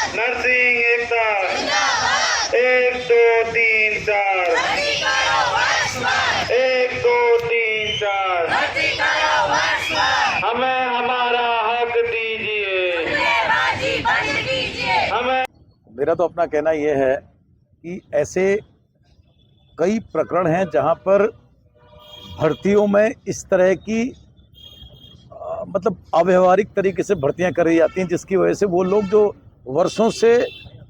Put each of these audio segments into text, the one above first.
Nursing एकता, 1 2 3 4, 1 2 3 4, हमें हमारा हक दीजिए, हमें। मेरा तो अपना कहना यह है कि ऐसे कई प्रकरण हैं जहां पर भर्तियों में इस तरह की मतलब अव्यवहारिक तरीके से भर्तियां करी जाती हैं, जिसकी वजह से वो लोग जो वर्षों से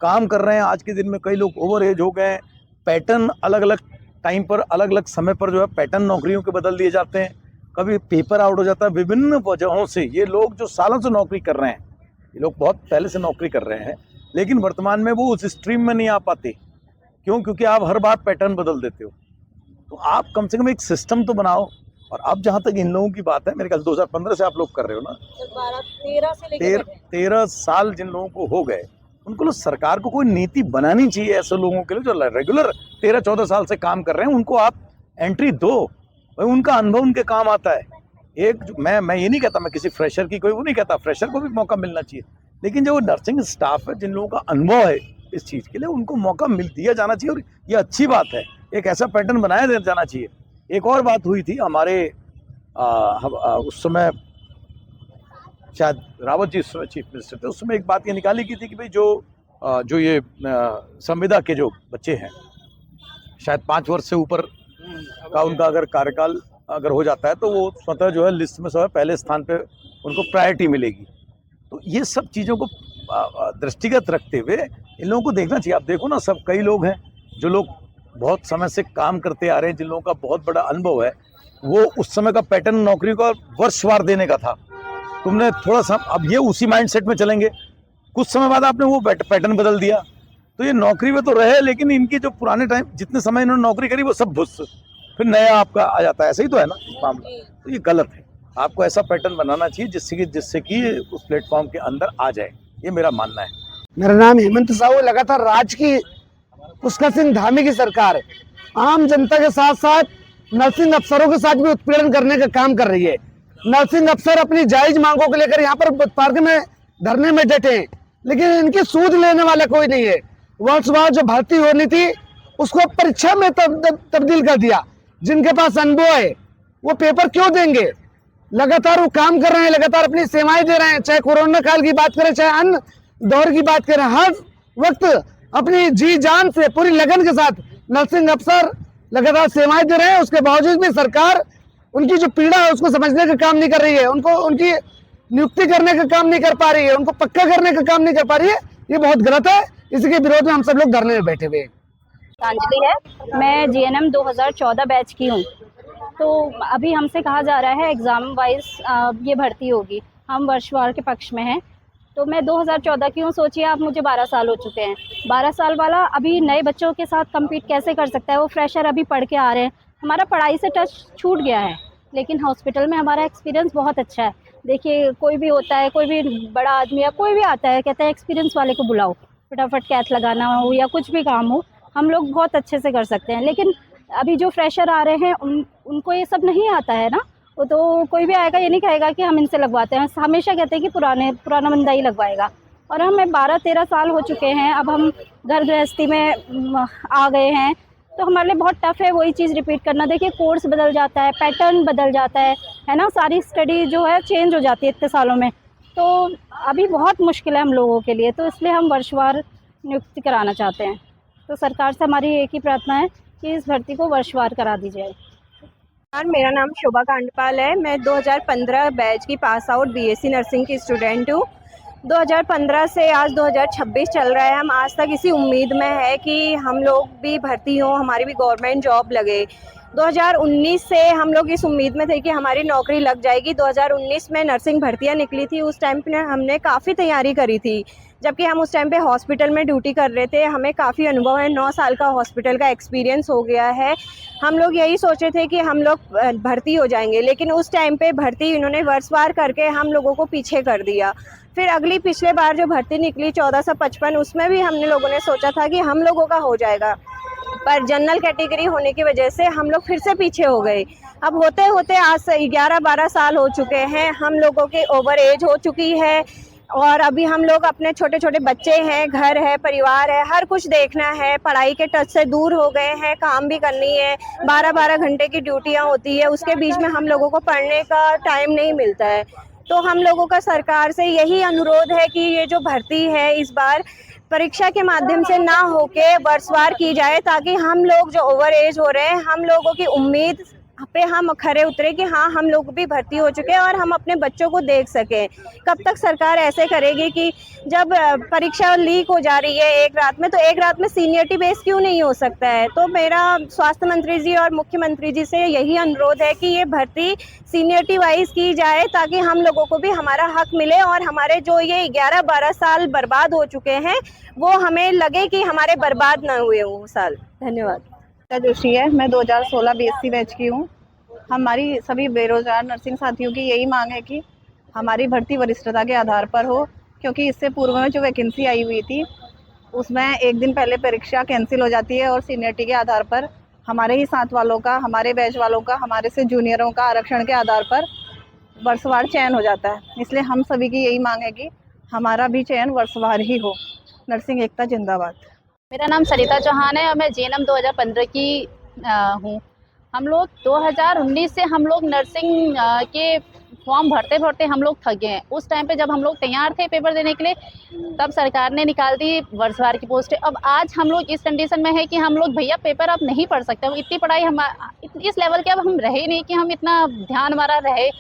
काम कर रहे हैं, आज के दिन में कई लोग ओवर एज हो गए हैं, पैटर्न अलग अलग टाइम पर अलग अलग समय पर जो है पैटर्न नौकरियों के बदल दिए जाते हैं, कभी पेपर आउट हो जाता है। विभिन्न वजहों से ये लोग जो सालों से नौकरी कर रहे हैं, ये लोग बहुत पहले से नौकरी कर रहे हैं, लेकिन वर्तमान में वो उस स्ट्रीम में नहीं आ पाते। क्यों? क्योंकि आप हर बार पैटर्न बदल देते हो। तो आप कम से कम एक सिस्टम तो बनाओ। और अब जहाँ तक इन लोगों की बात है, मेरे ख्याल 2015 से आप लोग कर रहे हो ना, 13 से लेकर 13 साल जिन लोगों को हो गए, उनको लोग सरकार को कोई नीति बनानी चाहिए ऐसे लोगों के लिए जो रेगुलर 13-14 साल से काम कर रहे हैं। उनको आप एंट्री दो, भाई उनका अनुभव उनके काम आता है। एक मैं ये नहीं कहता, मैं किसी फ्रेशर की कोई वो नहीं कहता, फ्रेशर को भी मौका मिलना चाहिए, लेकिन जो नर्सिंग स्टाफ है, जिन लोगों का अनुभव है इस चीज़ के लिए, उनको मौका मिल दिया जाना चाहिए। और ये अच्छी बात है, एक ऐसा पैटर्न बनाया जाना चाहिए। एक और बात हुई थी हमारे उस समय शायद रावत जी उस समय चीफ मिनिस्टर थे, उस समय एक बात ये निकाली की थी कि भाई जो ये संविदा के जो बच्चे हैं, शायद 5 वर्ष से ऊपर का उनका अगर कार्यकाल अगर हो जाता है, तो वो स्वतः जो है लिस्ट में सब पहले स्थान पे उनको प्रायोरिटी मिलेगी। तो ये सब चीज़ों को दृष्टिगत रखते हुए इन लोगों को देखना चाहिए। आप देखो ना, सब कई लोग हैं जो लोग बहुत समय से काम करते आ रहे हैं, जिन लोगों का बहुत बड़ा अनुभव है, वो उस समय का पैटर्न नौकरी का वर्षवार देने का था। तुमने थोड़ा सा अब ये उसी माइंडसेट में चलेंगे, कुछ समय बाद आपने वो पैटर्न बदल दिया, तो ये नौकरी में तो रहे, लेकिन इनकी जो पुराने टाइम जितने समय इन्होंने नौकरी करी वो सब भुस फिर नया आपका आ जाता है। ऐसे ही तो है ना मामला। तो ये गलत है। आपको ऐसा पैटर्न बनाना चाहिए जिससे कि उस प्लेटफॉर्म के अंदर आ जाए। ये मेरा मानना है। मेरा नाम हेमंत साहू। लगातार राज्य की पुष्कर सिंह धामी की सरकार आम जनता के साथ साथ नर्सिंग अफसरों के साथ भी उत्पीड़न करने का काम कर रही है। नर्सिंग अफसर अपनी जायज मांगों को लेकर यहाँ पर पार्क में धरने में डटे हैं, लेकिन इनकी सूद लेने वाला कोई नहीं है। वर्षवार जो भर्ती होनी थी उसको परीक्षा में तब्दील कर दिया। जिनके पास अनुभव है वो पेपर क्यों देंगे? लगातार वो काम कर रहे हैं, लगातार अपनी सेवाएं दे रहे हैं, चाहे कोरोना काल की बात करें, चाहे अन्य दौर की बात करें, हर वक्त अपनी जी जान से पूरी लगन के साथ नर्सिंग अफसर लगातार सेवाएं दे रहे हैं। उसके बावजूद भी सरकार उनकी जो पीड़ा है उसको समझने का काम नहीं कर रही है, उनको उनकी नियुक्ति करने का काम नहीं कर पा रही है, उनको पक्का करने का काम नहीं कर पा रही है। ये बहुत गलत है। इसी के विरोध में हम सब लोग धरने में बैठे हुए हैं। अंजलि है, मैं जीएनएम 2014 बैच की हूँ। तो अभी हमसे कहा जा रहा है एग्ज़ाम वाइज ये भर्ती होगी, हम वर्षवार के पक्ष में हैं। तो मैं 2014 की हूँ, सोचिए आप, मुझे 12 साल हो चुके हैं। 12 साल वाला अभी नए बच्चों के साथ कम्पीट कैसे कर सकता है? वो फ्रेशर अभी पढ़ के आ रहे हैं। हमारा पढ़ाई से टच छूट गया है, लेकिन हॉस्पिटल में हमारा एक्सपीरियंस बहुत अच्छा है। देखिए, कोई भी होता है, कोई भी बड़ा आदमी या कोई भी आता है, कहता है एक्सपीरियंस वाले को बुलाओ, फटाफट कैथ लगाना हो या कुछ भी काम हो, हम लोग बहुत अच्छे से कर सकते हैं। लेकिन अभी जो फ्रेशर आ रहे हैं उनको ये सब नहीं आता है ना। वो तो कोई भी आएगा ये नहीं कहेगा कि हम इनसे लगवाते हैं, हमेशा कहते हैं कि पुराना बंदा ही लगवाएगा। और हमें 12-13 साल हो चुके हैं, अब हम घर गृहस्थी में आ गए हैं, तो हमारे लिए बहुत टफ़ है वही चीज़ रिपीट करना। देखिए, कोर्स बदल जाता है, पैटर्न बदल जाता है ना, सारी स्टडी जो है चेंज हो जाती है इतने सालों में। तो अभी बहुत मुश्किल है हम लोगों के लिए, तो इसलिए हम वर्षवार नियुक्ति कराना चाहते हैं। तो सरकार से हमारी एक ही प्रार्थना है कि इस भर्ती को वर्षवार करा दी जाए। मेरा नाम शोभा कांडपाल है। मैं 2015 बैच की पास आउट बीएससी नर्सिंग की स्टूडेंट हूँ। 2015 से आज 2026 चल रहा है। हम आज तक इसी उम्मीद में है कि हम लोग भी भर्ती हों, हमारी भी गवर्नमेंट जॉब लगे। 2019 से हम लोग इस उम्मीद में थे कि हमारी नौकरी लग जाएगी। 2019 में नर्सिंग भर्तियां निकली थी, उस टाइम पे हमने काफ़ी तैयारी करी थी, जबकि हम उस टाइम पे हॉस्पिटल में ड्यूटी कर रहे थे। हमें काफ़ी अनुभव है, 9 साल का हॉस्पिटल का एक्सपीरियंस हो गया है। हम लोग यही सोचे थे कि हम लोग भर्ती हो जाएंगे, लेकिन उस टाइम पे भर्ती इन्होंने वर्षवार करके हम लोगों को पीछे कर दिया। फिर अगली पिछले बार जो भर्ती निकली 1455, उसमें भी हमने लोगों ने सोचा था कि हम लोगों का हो जाएगा, पर जनरल कैटेगरी होने की वजह से हम लोग फिर से पीछे हो गए। अब होते होते आज से 11-12 साल हो चुके हैं, हम लोगों के ओवर एज हो चुकी है, और अभी हम लोग अपने छोटे छोटे बच्चे हैं, घर है, परिवार है, हर कुछ देखना है, पढ़ाई के टच से दूर हो गए हैं, काम भी करनी है, 12-12 घंटे की ड्यूटियां होती है, उसके बीच में हम लोगों को पढ़ने का टाइम नहीं मिलता है। तो हम लोगों का सरकार से यही अनुरोध है कि ये जो भर्ती है इस बार परीक्षा के माध्यम से ना होके वर्षवार की जाए, ताकि हम लोग जो ओवर एज हो रहे हैं, हम लोगों की उम्मीद पे हम खरे उतरे कि हाँ हम लोग भी भर्ती हो चुके हैं और हम अपने बच्चों को देख सकें। कब तक सरकार ऐसे करेगी कि जब परीक्षा लीक हो जा रही है एक रात में, तो एक रात में सीनियरिटी बेस क्यों नहीं हो सकता है। तो मेरा स्वास्थ्य मंत्री जी और मुख्यमंत्री जी से यही अनुरोध है कि ये भर्ती सीनियरिटी वाइज की जाए, ताकि हम लोगों को भी हमारा हक मिले और हमारे जो ये 11-12 साल बर्बाद हो चुके हैं वो हमें लगे कि हमारे बर्बाद ना हुए वो साल। धन्यवाद। जोशी है, मैं 2016 बीएससी बैच की हूँ। हमारी सभी बेरोजगार नर्सिंग साथियों की यही मांग है कि हमारी भर्ती वरिष्ठता के आधार पर हो, क्योंकि इससे पूर्व में जो वैकेंसी आई हुई थी उसमें एक दिन पहले परीक्षा कैंसिल हो जाती है और सीनियरिटी के आधार पर हमारे ही साथ वालों का, हमारे बैच वालों का, हमारे से जूनियरों का आरक्षण के आधार पर वर्षवार चयन हो जाता है। इसलिए हम सभी की यही मांग है कि हमारा भी चयन वर्षवार ही हो। नर्सिंग एकता जिंदाबाद। मेरा नाम सरिता चौहान है और मैं जीएनएम 2015 की हूँ। हम लोग 2019 से हम लोग नर्सिंग के फॉर्म भरते भरते हम लोग थक गए हैं। उस टाइम पे जब हम लोग तैयार थे पेपर देने के लिए, तब सरकार ने निकाल दी वर्षवार की पोस्ट। अब आज हम लोग इस कंडीशन में है कि हम लोग भैया पेपर अब नहीं पढ़ सकते। अब इतनी पढ़ाई हम इस लेवल के अब हम रहे नहीं कि हम इतना ध्यान हमारा रहे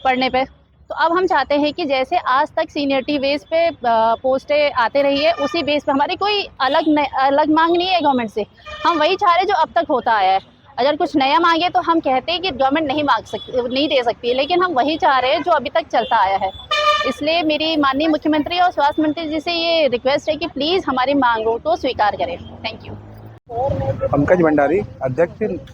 पढ़ने पे। तो अब हम चाहते हैं कि जैसे आज तक सीनियरिटी बेस पे पोस्टें आते रही है, उसी बेस पे हमारी कोई अलग मांग नहीं है गवर्नमेंट से। हम वही चाह रहे जो अब तक होता आया है। अगर कुछ नया मांगे तो हम कहते हैं कि गवर्नमेंट नहीं दे सकती, लेकिन हम वही चाह रहे हैं जो अभी तक चलता आया है। इसलिए मेरी माननीय मुख्यमंत्री और स्वास्थ्य मंत्री जी से ये रिक्वेस्ट है कि प्लीज़ हमारी मांगों को स्वीकार करें। Thank you. पंकज भंडारी, अध्यक्ष।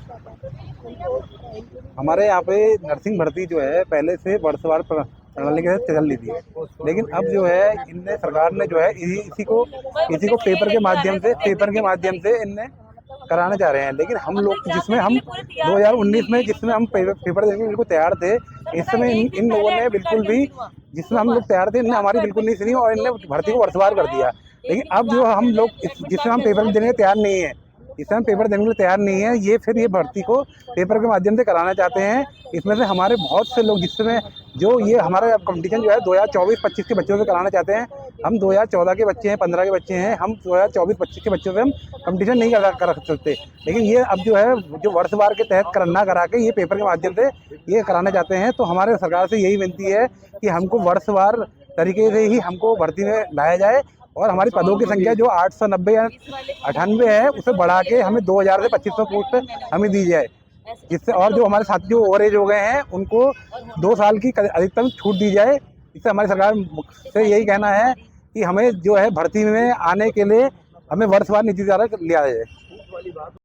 हमारे यहाँ पे नर्सिंग भर्ती जो है पहले से वर्षवार प्रणाली के तहत चल रही थी, लेकिन अब जो है इनने सरकार ने जो है इसी को पेपर के माध्यम से इनने कराना चाह रहे हैं। लेकिन हम लोग जिसमें हम 2019 में जिसमें हम पेपर देने के बिल्कुल तैयार थे, इस समय इन लोगों ने बिल्कुल भी जिसमें हम लोग तैयार थे इनने हमारी बिल्कुल नहीं सुनी और इनने भर्ती को वर्षवार कर दिया। लेकिन अब जो हम लोग जिसमें हम पेपर देने के तैयार नहीं है, इसमें हम पेपर देने के लिए तैयार नहीं है, ये भर्ती को पेपर के माध्यम से कराना चाहते हैं। इसमें से हमारे बहुत से लोग जिसमें जो ये हमारा कंपटीशन जो है 2024-25 के बच्चों से कराना चाहते हैं। हम 2014 के बच्चे हैं, 15 के बच्चे हैं, हम 2024-25 के बच्चों से हम कंपटीशन नहीं कर सकते। लेकिन ये अब जो है जो वर्षवार के तहत करना करा के ये पेपर के माध्यम से ये कराना चाहते हैं। तो हमारे सरकार से यही विनती है कि हमको वर्षवार तरीके से ही हमको भर्ती में लाया जाए और हमारी पदों की संख्या जो 890 या 98 है उसे बढ़ा के हमें 2000 से 2500 पोस्ट हमें दी जाए, जिससे और जो हमारे साथी जो ओवर एज हो गए हैं उनको 2 साल की अधिकतम छूट दी जाए। इससे हमारी सरकार से यही कहना है कि हमें जो है भर्ती में आने के लिए हमें वर्षवार नीति द्वारा लिया जाए।